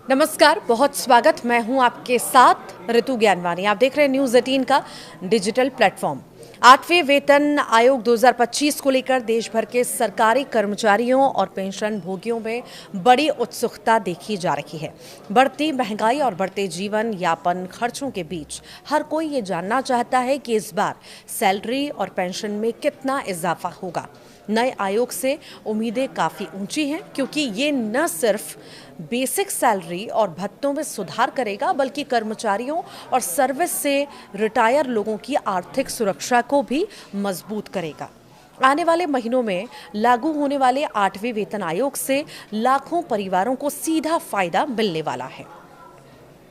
नमस्कार, बहुत स्वागत। मैं हूं आपके साथ ऋतु ज्ञानवानी। आप देख रहे हैं न्यूज़ 18 का डिजिटल प्लेटफॉर्म। 8वें वेतन आयोग 2025 को लेकर देश भर के सरकारी कर्मचारियों और पेंशन भोगियों में बड़ी उत्सुकता देखी जा रही है। बढ़ती महंगाई और बढ़ते जीवन यापन खर्चों के बीच हर कोई ये जानना चाहता है कि इस बार सैलरी और पेंशन में कितना इजाफा होगा। नए आयोग से उम्मीदें काफ़ी ऊंची हैं, क्योंकि ये न सिर्फ बेसिक सैलरी और भत्तों में सुधार करेगा, बल्कि कर्मचारियों और सर्विस से रिटायर लोगों की आर्थिक सुरक्षा को भी मजबूत करेगा। आने वाले महीनों में लागू होने वाले 8वें वेतन आयोग से लाखों परिवारों को सीधा फायदा मिलने वाला है।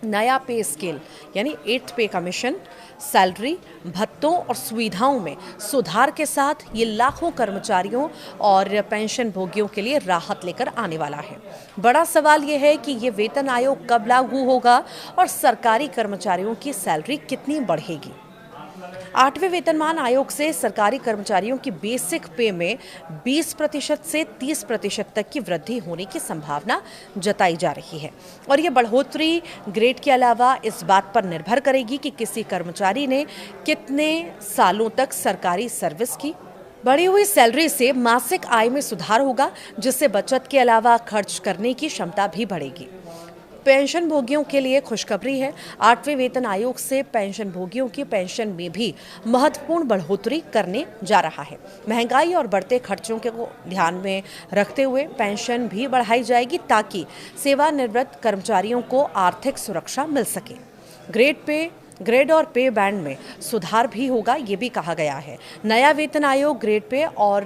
नया पे स्केल यानी 8th पे कमीशन, सैलरी, भत्तों और सुविधाओं में सुधार के साथ ये लाखों कर्मचारियों और पेंशन भोगियों के लिए राहत लेकर आने वाला है। बड़ा सवाल ये है कि ये वेतन आयोग कब लागू होगा और सरकारी कर्मचारियों की सैलरी कितनी बढ़ेगी। 8वें वेतनमान आयोग से सरकारी कर्मचारियों की बेसिक पे में 20% से 30% तक की वृद्धि होने की संभावना जताई जा रही है। और ये बढ़ोतरी ग्रेड के अलावा इस बात पर निर्भर करेगी कि किसी कर्मचारी ने कितने सालों तक सरकारी सर्विस की। बढ़ी हुई सैलरी से मासिक आय में सुधार होगा, जिससे बचत के अलावा खर्च करने की क्षमता भी बढ़ेगी। पेंशन भोगियों के लिए खुशखबरी है। 8वें वेतन आयोग से पेंशन भोगियों की पेंशन में भी महत्वपूर्ण बढ़ोतरी करने जा रहा है। महंगाई और बढ़ते खर्चों को ध्यान में रखते हुए पेंशन भी बढ़ाई जाएगी, ताकि सेवानिवृत्त कर्मचारियों को आर्थिक सुरक्षा मिल सके। ग्रेड और पे बैंड में सुधार भी होगा, ये भी कहा गया है। नया वेतन आयोग ग्रेड पे और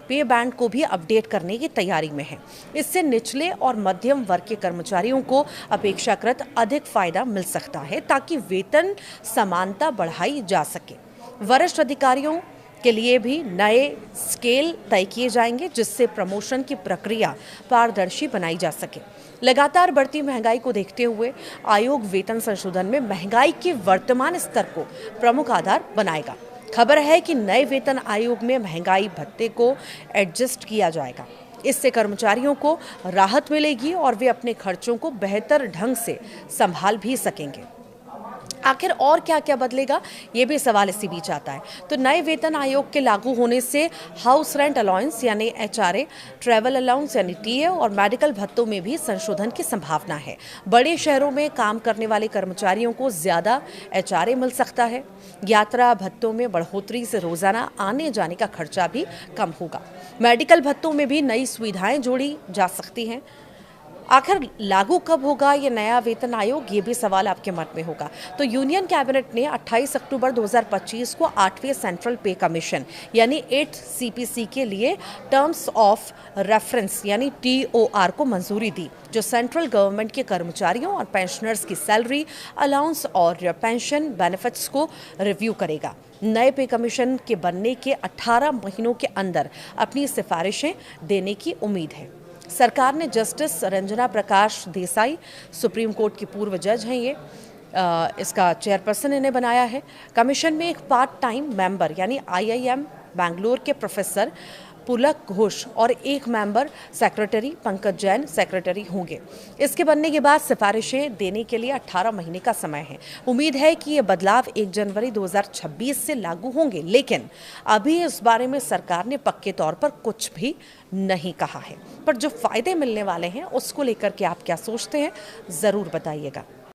पे बैंड को भी अपडेट करने की तैयारी में है। इससे निचले और मध्यम वर्ग के कर्मचारियों को अपेक्षाकृत अधिक फायदा मिल सकता है, ताकि वेतन समानता बढ़ाई जा सके। वरिष्ठ अधिकारियों के लिए भी नए स्केल तय किए जाएंगे, जिससे प्रमोशन की प्रक्रिया पारदर्शी बनाई जा सके। लगातार बढ़ती महंगाई को देखते हुए आयोग वेतन संशोधन में महंगाई के वर्तमान स्तर को प्रमुख आधार बनाएगा। खबर है कि नए वेतन आयोग में महंगाई भत्ते को एडजस्ट किया जाएगा। इससे कर्मचारियों को राहत मिलेगी और वे अपने खर्चों को बेहतर ढंग से संभाल भी सकेंगे। आखिर और क्या क्या बदलेगा, ये भी सवाल इसी बीच आता है। तो नए वेतन आयोग के लागू होने से हाउस रेंट अलाउंस यानी HRA, ट्रैवल अलाउंस यानी TA और मेडिकल भत्तों में भी संशोधन की संभावना है। बड़े शहरों में काम करने वाले कर्मचारियों को ज़्यादा HRA मिल सकता है। यात्रा भत्तों में बढ़ोतरी से रोजाना आने जाने का खर्चा भी कम होगा। मेडिकल भत्तों में भी नई सुविधाएं जोड़ी जा सकती हैं। आखिर लागू कब होगा ये नया वेतन आयोग, ये भी सवाल आपके मन में होगा। तो यूनियन कैबिनेट ने 28 अक्टूबर 2025 को 8वें सेंट्रल पे कमीशन यानी 8th CPC के लिए टर्म्स ऑफ रेफरेंस यानी TOR को मंजूरी दी, जो सेंट्रल गवर्नमेंट के कर्मचारियों और पेंशनर्स की सैलरी, अलाउंस और पेंशन बेनिफिट्स को रिव्यू करेगा। नए पे कमीशन के बनने के 18 महीनों के अंदर अपनी सिफारिशें देने की उम्मीद है। सरकार ने justice Ranjana Prakash Desai, supreme court की पूर्व जज हैं ये, इसका चेयरपर्सन इन्हें बनाया है। कमीशन में एक पार्ट टाइम मेंबर यानी IIM बैंगलोर के प्रोफेसर पुलक घोष और एक member secretary Pankaj Jain secretary होंगे। इसके बनने के बाद सिफारिशें देने के लिए 18 महीने का समय है। उम्मीद है कि ये बदलाव 1 जनवरी 2026 से लागू होंगे, लेकिन अभी इस बारे में सरकार ने पक्के तौर पर कुछ भी नहीं कहा है। पर जो फायदे मिलने वाले हैं उसको लेकर के आप क्या सोचते हैं, ज़रूर बताइएगा।